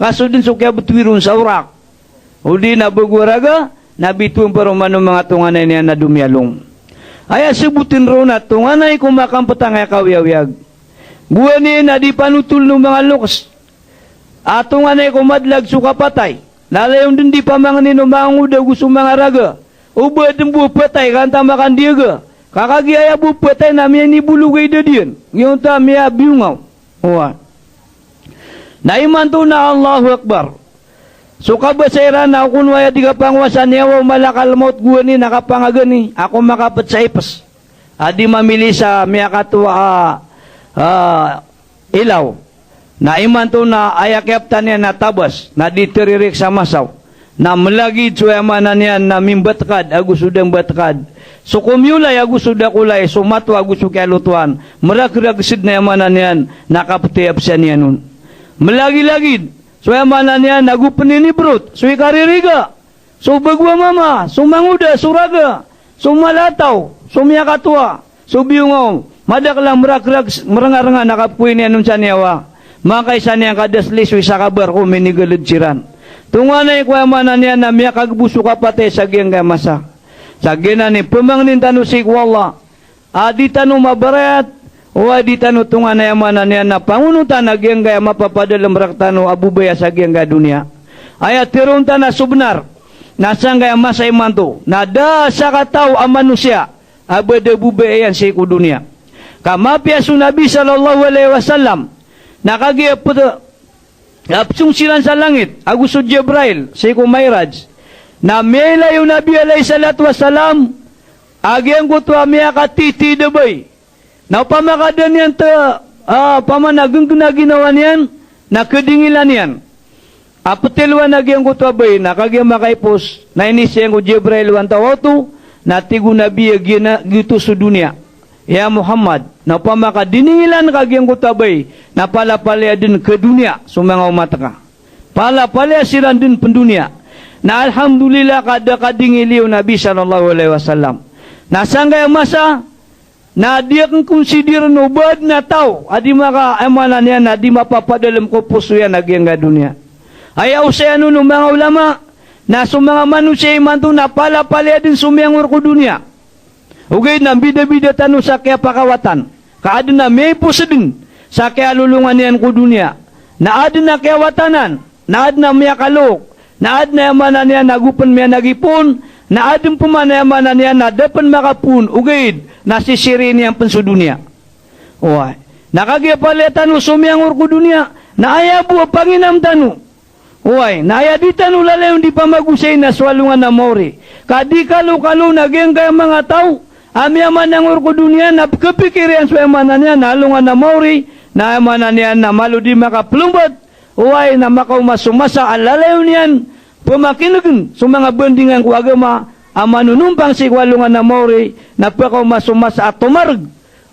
[SPEAKER 1] Kaso din so kaya betwirun sa urak. Udi na bagwaraga, nabituin pa rin mga tunganay niya na dumyalong. Ay sebutin ro na tunganay kumakampatang ay kawyawiyag. Buwan niya na di panutul ng mga luks. At tunganay kumadlag sukapatay. Lalayon din di pa mga ninumang uda gusto mga raga. Ubad ng bupatay kanta makan diaga. Kakagiyaya bupatay na miya ni bulugay da diyan. Ngayon ta miya biyungaw. Uwa. Naimanto na Allahu Akbar. So kabasairan na kung waya di kapangwasan niya o malakal mo't guwa ni nakapangagani ako makapat sa ipas adi mamili sa miyakatwa ilaw na imanto na ayakyaptan niya na tabas na ditiririk sa masaw na malagid suyamanan niya na mimbatkad agus udang batkad so kumyulay agus uda kulay so matwa agus kaya lutuan meragragsid na yamanan niyan nakapatiyap siya niya nun malagi-lagid. So yamanan niya nagupanin ni Brut. So ikaririga. So bagwa mama. So manguda. So raga. So malataw. So miyakatwa. So biyungaw. Madaklang merangar-rangar nakapuin niya nun sa niyawa. Makay sa niya kadasli. So isakabar ko minigalid siran. Tunganay ko yamanan niya na miyakagbuso kapate sa giyang masa. Sa ginani pemangnin tanusik wallah. Adi tanu mabarat. O adi tanu tungan na yamanan niya na pangunutan na giyang gaya mapapadalam raktano abubaya sa giyang gaya dunia. Ayat tirunta na subnar. Nasang gaya masa imanto. Nada sa kataw ang manusia. Abada bubaya yan sa iku dunia. Kamapya su Nabi sallallahu alaihi wasallam. Nakagaya po apsung silan sa langit. Agusod Jibrail sa iku Mayraj. Na mela yung Nabi alaihi salatu wasallam. Agyang kutwa miya katiti dabay. Na pamakadan yan pamanagang ginawa niyan, nakadingilan yan. Apatilwa nagyang kutwabay, nakagyang makaipos, na inisiyang ko Jibrail 1 na tigo nabiya gitu sa dunia. Ya Muhammad, na pamakadingilan kagyang kutwabay, na palapalya din ke dunia, sumanga umata ka. Palapalya silan din pendunia. Na alhamdulillah kada kadingiliw Nabi sallallahu alaihi wasallam. Nasanggay masa, na dia kung consider no bad na tao adi maka amanan niya na di mapapadalam ko puso yan nagyang dunia. Ayaw sa ano ng mga ulama na sa mga manusia imanto na pala-pala din sumiyangur ko dunia. Ugay na bida-bida tano sa kaya pakawatan. Kaado na may puso din sa kaya lulungan niyan ko dunia. Na adi na kaya watanan, na adi na miya kalok, na adi na yamanan niya nagupan miya nagipon, na adin pumanayaman niya na dapat makapun ugid nasisiri niyang pensudunia. Wah, nakagya palitan sumiyang urku dunia, na aya buwa panginam tanu. Wah, na aya di tanu lalayon di pamagusay na swalungan na mori. Kadi kalu nagyang kaya mga tao, amyaman ng urku dunia na kepikiran swayamanan niya, nalungan na mori, na amanan niya na malu di makaplumbat, wah, na makaumasa alalayon niyan, pumakinugun sa mga bandingan ko agama, amanunumpang si walungan na mori, na pakaumasa at tumarg,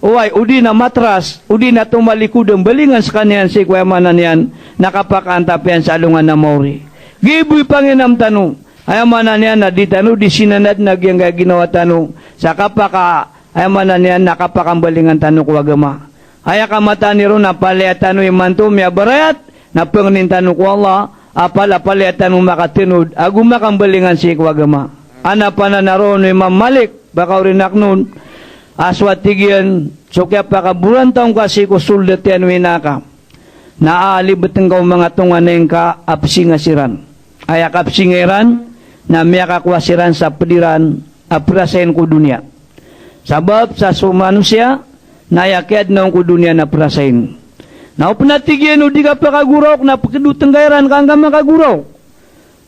[SPEAKER 1] uway, udi na matras, udi na tumalikudang balingan sa kanyan si kwayamanan yan, nakapakaantapian sa alungan na mori. Gibuy panginam tanong, ayamanan yan na di tanong, di sinanad na ginawa tanong, sa kapaka, ayamanan yan nakapakambalingan tanong ko agama. Haya kamata ni ron na paliat tanong imanto, miya barayat, na panginin tanong ko Allah, apala paliat tanong makatinod, agumakambalingan si ko agama. Ana pa na naroon Imam Malik, baka rin naknon, aswat tigyan, so kaya pakabulan taong kasi ko suldat yan winaka. Naaalibot ng mga tunganin ka, apsingasiran. Ay akapsingiran, na miyakakwasiran sa pediran, aprasayin ko dunia. Sabab sa sumanusya, nayakyad na ko dunia na prasayin. Naupunatigyan o di ka pakaguraw, na pakidutang kang makaguraw.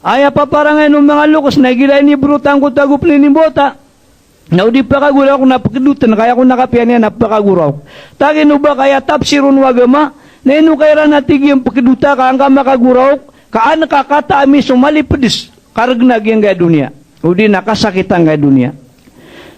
[SPEAKER 1] Ay paparangay ng mga lukos, nagilay ni brutang ko tagup ni bota. Now di pa kaguraw ko napakidutan, kaya ko nakapian niya napakaguraw. Tagin ba kaya tapsirun wagama, na ino kaya natigi yung pakiduta ka ang makaguraw, kaan nakakataami sumalipidis, karagna yung gaya dunia. O di nakasakitan gaya dunia.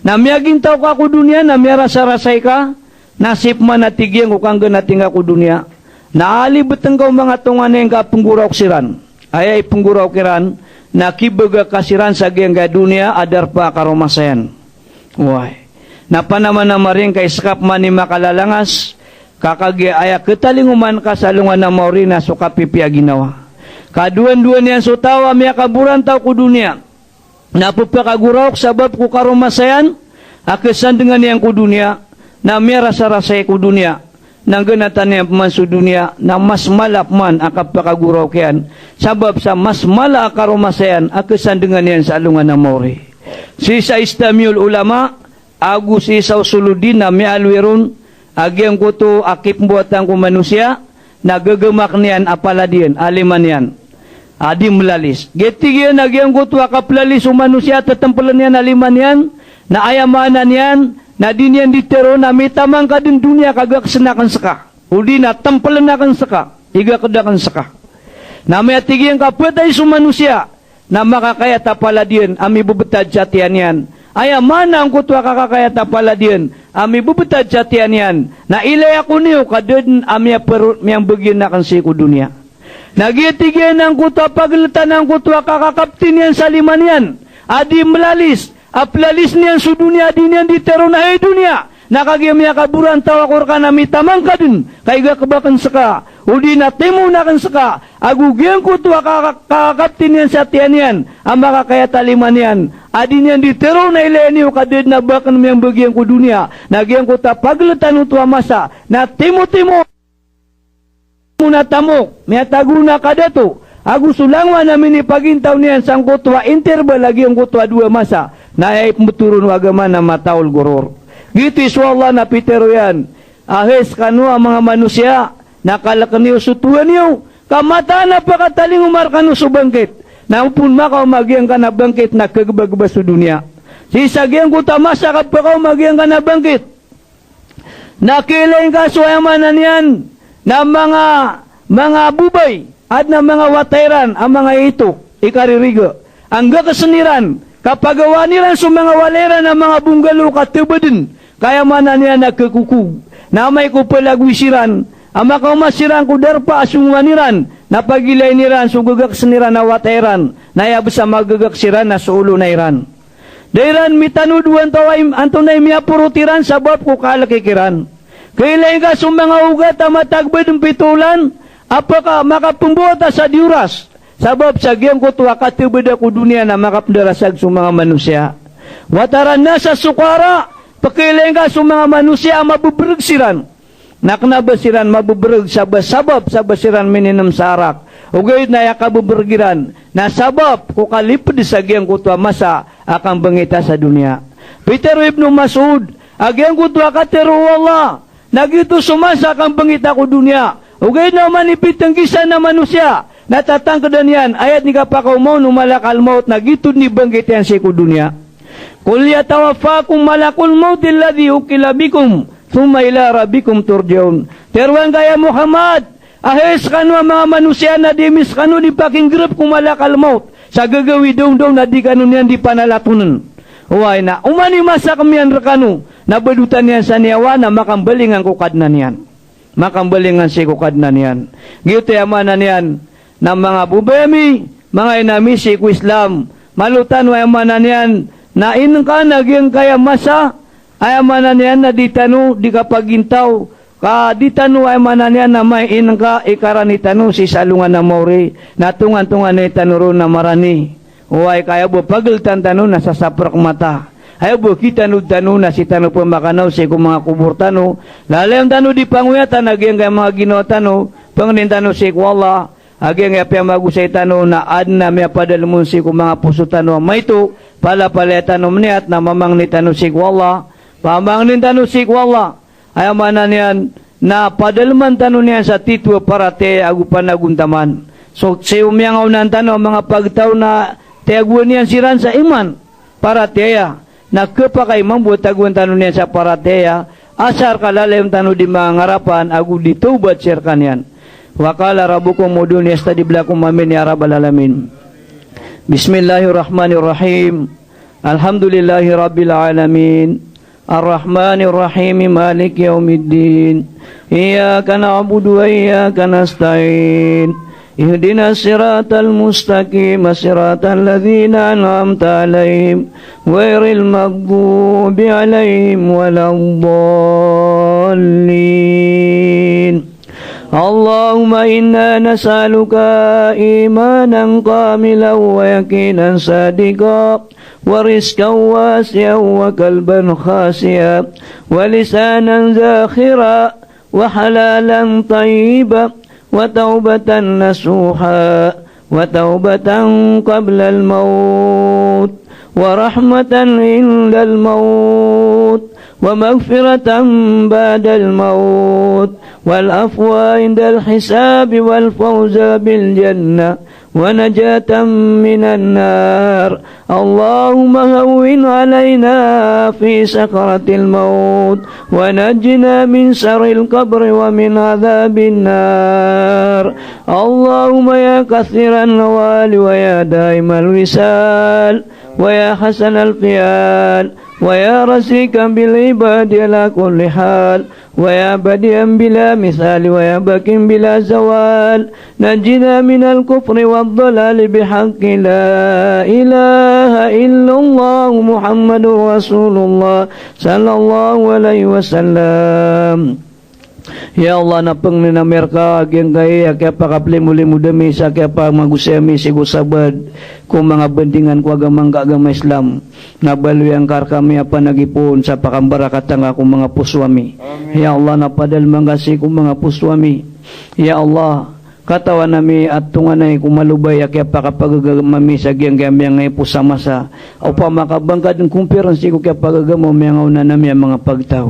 [SPEAKER 1] Na miyagin tao ka ako dunia, na miya rasa-rasay ka, nasip man natigi yung kukang ganating ako dunia. Naalibot ang mga tungan yung kapungguraw siran. Ay pungguraw kiran, na kibaga kasiran sa gaya dunia, adar pa karomasayan. Why? Napanaman na maring kay skap man ni makalalangas, kakagi aya ketalinguman kasalungan na mauri na sukapipi ginawa. Kaduan-duan niyan sutawa miya kaburan tao ku dunia. Napupakagurok sabab ku karumasayan, akesan dengan yang ku dunia, na miya rasa-rasay ku dunia. Nang ganatan niya man su dunia, na mas malap man akapakagurok yan, sabab sa mas mala karumasayan, akesan dengan yan sa alungan na mauri. Sisa istamiyul ulama, agus isaw suludin na mialwirun, agyang kuto akip buatan ko manusia, nagagemak niyan apaladian, aliman yan. Adi melalis. Getigyan agyang kuto akaplalis o manusia, tatampalan yan aliman yan, na ayamanan yan, na din yan ditero na may tamang ka din dunia kagak senakan saka. Udi na tampalan nakan saka, iga kedakan saka. Na may atigyan kapatay sa manusia, na makakayat apaladian, ami bubetad jatian yan. Aya mana ang kutwa kakakayat apaladian, ami bubetad jatian yan. Na ilay ako niyo, kadun ami perut miyang bagyan na kansi ko dunia. Nagitigyan ang kutwa paglatan ang kutwa kakakaptin yan sa liman yan. Adi melalis, aplalis niyan su dunia, adi niyan ditero na dunia. Nakagyan miya kaburan tawakor ka na mitamang ka din, kaiga kebakan saka. Udi na timo na kan saka, agugyan ko tuwa kakakaptin yan sa tiyan yan, ang makakaya taliman yan. Adi niyan ditero na ileniyo kadid na bakan miyang bagyan ko dunia, nagyan ko ta paglatan tuwa masa, na timo-timo muna tamok, may taguna kada to, agu sulangwa namin ipagintaw niyan sang kutwa, interval lagi ang kutwa 2 masa, na ay muturun wagama na mataul goror. Gitu iswallah na pitero yan, ahis kanu ang mga manusia, nakalakan niyo sutuan niyo, kamata na pakataling umarkan sa bangkit, na pun makaw magyang ka na bangkit na kagabagaba sa dunia. Sisagyang ko tamasa ka pa kaw magyang ka na bangkit. Nakilain ka suayamanan yan, na mga bubay, at na mga watairan, ang mga ito, ikaririgo. Ang kakasaniran, kapagawa nilan sa mga waleran ng mga bunggalo katubadin, kaya manan niya nagkakukug, na may kupalagwisiran, ang makamasiran ko darpa asungwaniran, na pagilay niran, sugagak seniran na watairan, na yabas sa magagaksiran na suulo na iran. Dairan mitanuduan taway, antonay miyapurutiran, sabab ko kalakikiran. Kailay ka sa mga ugat, matagbad ng pitulan, apaka makapumbuta sa diuras, sabab sa giyang ko tuwa katubad ako dunia na makapdarasag sa mga manusia. Wataran na sa sukara, pakilain ka sa mga manusia mabubrugsiran. Naknabasiran mabubrug sabab sa basiran mininam sa arak. Ugayot na yakabubrgiran na sabab ko kalipad sa giyang ko tuwa masa akang bangita sa dunia. Peter Ibn Masud, agyang ko tuwa katero Allah, nagito sumasa kang bangita ko dunia. Ugay naman ipitang kisa na manusia. Natatangkadan yan. Ayat ni kapakaw mo numalakal maut nagito ni banggit yan si ko dunia. Kul yatawafakum malakul maut alladhi ukila bikum thumma ila rabbikum turjaun. Terwan kaya Muhammad, ahis kanu mga manusia na dimis kanu di paking grab kung malakal maut. Sa gagawi dong na di kanun yan di panalatunan. Huway na, umani masa kamiyan rekanu, nabadutan yan sa niyawa na makambalingan kukadnan yan. Makambalingan si kukadnan yan. Gito yamanan yan, na mga bubemi, mga inamisi ko Islam, malutan wa yamanan yan, na inka nagyang kaya masa, ay yamanan yan na ditanu, di kapagintaw, ka ditanu ay yamanan yan na may inka ikaranitanu si salungan na mauri, na tungan-tungan na itanuro na marani. Huway kaya bo pagaltan tanu na sa saprak mata. Ayaw bo kita no tanu na si tanu pamakanaw si kung mga kubur tanu. Lalayang tanu di panguyatan nagyang kaya mga ginawa tanu. Pangnin tanu si kuwala. Agyang kaya piyang magusay tanu na ad na may padalmun si kung mga puso tanu. May ito pala tanu mniat na mamang ni tanu si kuwala. Pamang ni tanu si kuwala. Ayaw manan yan na padalman tanu niya sa titwa parate agupan naguntaman. So si umyangaw ng tanu mga pagtaw na tiaguan niyan siran sa iman parateya na kapakay mambuat taguan tanu niyan sa parateya asar kalalayong tanu di mga ngarapan agu ditubat sir kanyan wakala rabukum mudun yastadiblakum amin ya rabbal alamin. Bismillahirrahmanirrahim. Alhamdulillahi rabbil alamin. Ar-Rahmanirrahim Malik yaumiddin. Iyyaka na'budu wa iyyaka nasta'in. Ihdina siratal mustaqim siratal ladzina an'amta 'alaihim ghairil maghdubi 'alaihim waladdallin. Allahumma inna nas'aluka imanan kamilan wa yaqinan sadiqan wa rizqan wasi'an wa qalban khashi'an wa lisanan zakhira wa halalan tayyiban وتوبة نصوحا وتوبة قبل الموت ورحمة عند الموت ومغفرة بعد الموت والعفو عند الحساب والفوز بالجنة ونجاة من النار. اللهم هون علينا في سكرة الموت ونجنا من شر القبر ومن عذاب النار. اللهم يا كثير النوال ويا دائم الوصال ويا حسن الفعال ويا رزقا بالعباد على كل حال ويا بديا بلا مثال ويا باق بلا زوال نجنا من الكفر والضلال بحق لا إله إلا الله محمد رسول الله صلى الله عليه وسلم. Ya Allah napeng ni namerka agyang kaya kaya pakaplimuli demi sa kaya pa magusemi sigusabad kung mga bendingan ko agamang agama Islam nabaluy ang kar kami apa nagipon sa pakambarakat ang akong mga puswami. Ya Allah napadal mangasi kong mga puswami. Ya Allah katawan nami at tunganay kumalubay kaya pakapagagamami sa giyang gamiyang ngay pusamasa o pa makabangkad ng kumpiransi ko kaya pagagamo miyangaw na nami ang mga pagtaw.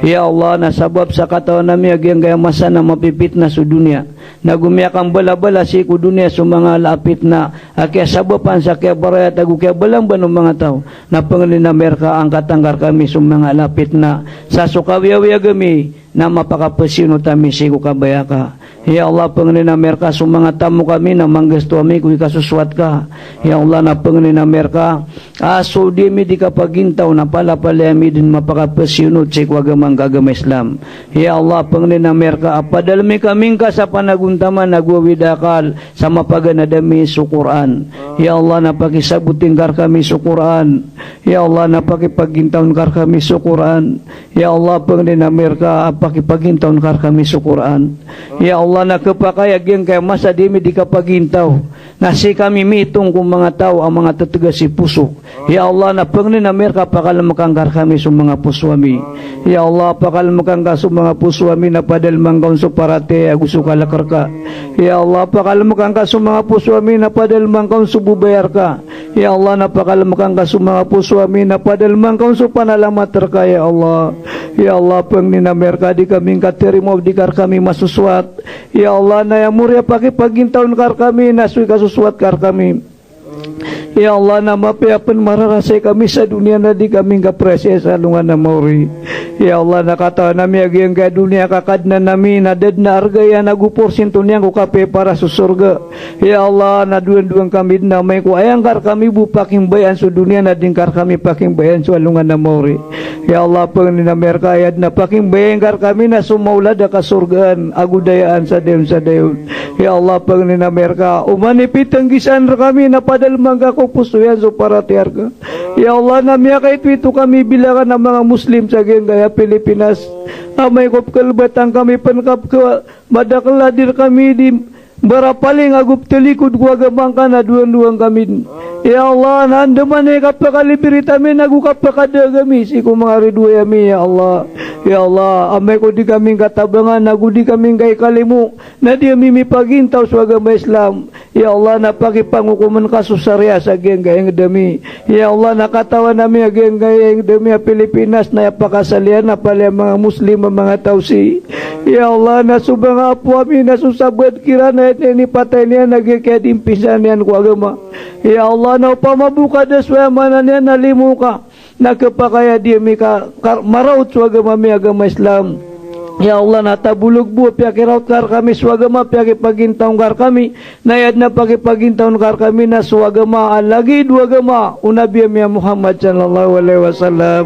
[SPEAKER 1] Ya Allah nasabab sa katawan nami agiyang gaya masa na mapipit na sa dunia na gumiyak ang bala-bala si ko dunia sa mga lapit na kaya sabapan sa kaya barayat agu kaya balang ba ng mga tao na pangalin na merka ang katanggar kami sa mga lapit na sa sukawiyawiya kami na mapakapasino tami si ko kabayaka. Ya Allah pangalin na merka sa mga tamo kami na manggasto kami kung ikasuswat ka. Ya Allah na pangalin na merka aso di mi di kapagintaw na palapalami din mapakapasino si ko agamang agama Islam. Ya Allah pangalin na merka apadalami kaming ka sa panaguntaman nagwawidakal sa mapaganadami sa Quran. Ya Allah napakisabutin kar kami sa Quran. Ya Allah napakipagintaw kar kami sa Quran. Ya Allah pangalin na merka pakipagintaw kar kami sa Quran. Ya Allah Allah na kapakaya geng kaya masa dimi di kapagintaw. Nasi kami mitong kung mga tao ang mga tataga si puso. Ya Allah na pangni na merka pakalamakangkar kami sa mga puswami. Ya Allah pakalamakangkar sa mga puswami na padal manggaon sa parate gusto kalakar ka. Ya Allah pakalamakangkar sa mga puswami na padal manggaon sa bubayar ka. Ya Allah na pakalamakangkar sa mga puswami na padal manggaon sa panalamat ka. Ya Allah. Ya Allah pangni na merka di kami katerimo di kar kami masuswat. Ya Allah na yang muria pakai pagintaon kar kami nasui kasuswat kar kami. Ya Allah nama piapan mararasay kami sa dunia na di kami kapresya sa lungan na mauri. Ya Allah nakata nami agi ang dunia kakad na nami nadad na argaya nagupursin tunyang ko kape para sa surga. Ya Allah na duan-duan kami na may ko ayang kar kami bupaking bayan sa dunia na din kar kami paking bayan sa lungan na mauri. Ya Allah pang ninamerka ayad na paking bayan kar kami na sumaulad ka surgaan agudayaan sa dayon. Ya Allah pang ninamerka umanipit ang gisan kami na padal mangga ko puso yan so para tiarga. Ya Allah namya kahit ito kami bilangan ng mga Muslim sa gaya Pilipinas. Amay ko kalbatang kami pankap ka madakaladir kami di barapaling agup telikod ko agamang ka na duang-duang kami. Ya Allah nandaman ay kapakalibirita mi nagukapakadagami si ko mga ridwa yami. Ya Allah. Ya Allah amay ko di kaming katabangan nagu di kaming kay kalimu na di mimi pagintaw sa agama Islam. Ya Allah napakipangukuman ka susarya sa gayang dami. Ya Allah nakatawa namin gayang dami Pilipinas na yapakasalian na pala mga Muslim mga tausi. Ya Allah nasubang apo amin nasusabad kira na ni patay niya nagkakadimpisan niyan ko agama. Ya Allah na pamabuka daswa manan niya nalimu ka nakapakaya dia mika maraut sa agama Islam. Ya Allah natabulog bu piakiraut kar kami swagama piaki pagintaon kar kami nayad na pagipagintaon kar kami na swagama lagi dua agama unabi Muhammad sallallahu alaihi wasallam.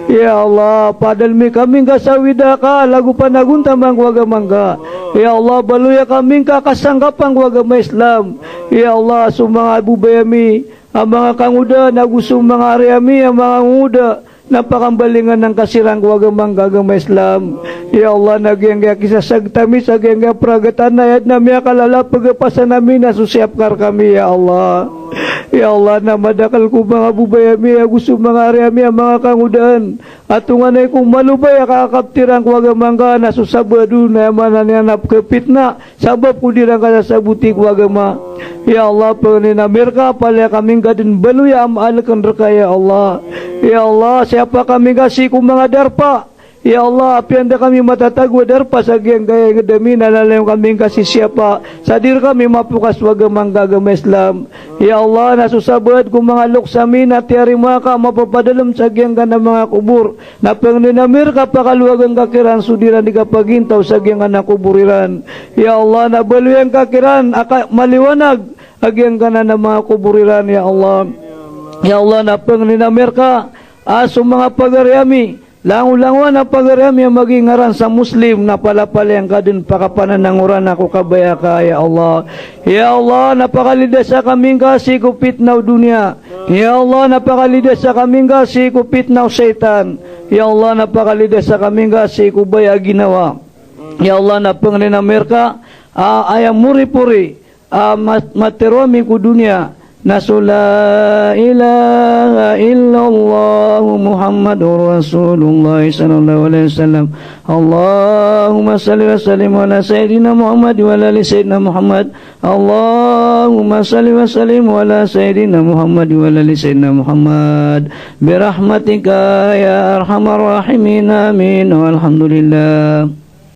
[SPEAKER 1] Ya Allah padal mi kami kasawida ka lagu panagunta mang agama ka. Ya Allah baluya kami ka kasangkapan agama Islam. Ya Allah sumanga abu bayami ang mga kanguda nagusong mga ariami ang mga nguda napakambalingan ng kasirang wagamang gagama Islam. Ya Allah nagyang kisasag tami sa gyang pragatan na yad nami akalala pagapasan namin nasusiapkar kami. Ya Allah. Ya Allah na madakal ko mga bubayami gusto mga ariami ang mga kangudaan atungan ay kung malubay kakaptirang wagamang ka nasusabado na yaman na napkapitna sabab ko dirang kasasabuti wagama. Ya Allah paninamir ka pala kaming gadin baluya amaalakan raka. Ya Allah. Ya Allah siapa kami kasih ku mga darpa. Ya Allah apianda kami matatagwa darpa sa gayang dami nalalayong kami kasih siapa sadir kami mapukas wagamang gagama Islam. Ya Allah nasusabad ku mga luksamin at yarima ka mapapadalam sa gayang ng mga kubur na pangninamir ka pakaluwagang kakiran sudiran di kapagintaw sa gayang na kuburiran. Ya Allah nabaluyang kakiran maliwanag agyang ng mga kuburiran. Ya Allah. Ya Allah na pangninamir ka aso mga pagaryami langulanguan na pagaryami ang maging ngaran sa Muslim na palapalayang ka din pakapanan ng uran ako kabaya ka. Ya Allah. Ya Allah napakalidas sa kaming kasi kupit na dunia. Ya Allah napakalidas sa kaming kasi kupit na setan. Ya Allah napakalidas sa kaming kasi kubaya ginawa. Ya Allah napangninamir ka ayam muri-puri materomi ku dunia nasu la ilaha illallah Muhammadur Rasulullah sallallahu alaihi wasallam. Allahumma salli wa sallim ala sayyidina Muhammad wa ala sayyidina Muhammad. Allahumma salli wa sallim ala sayyidina Muhammad wa ala sayyidina Muhammad birahmatika ya arhamar rahimin amin walhamdulillah.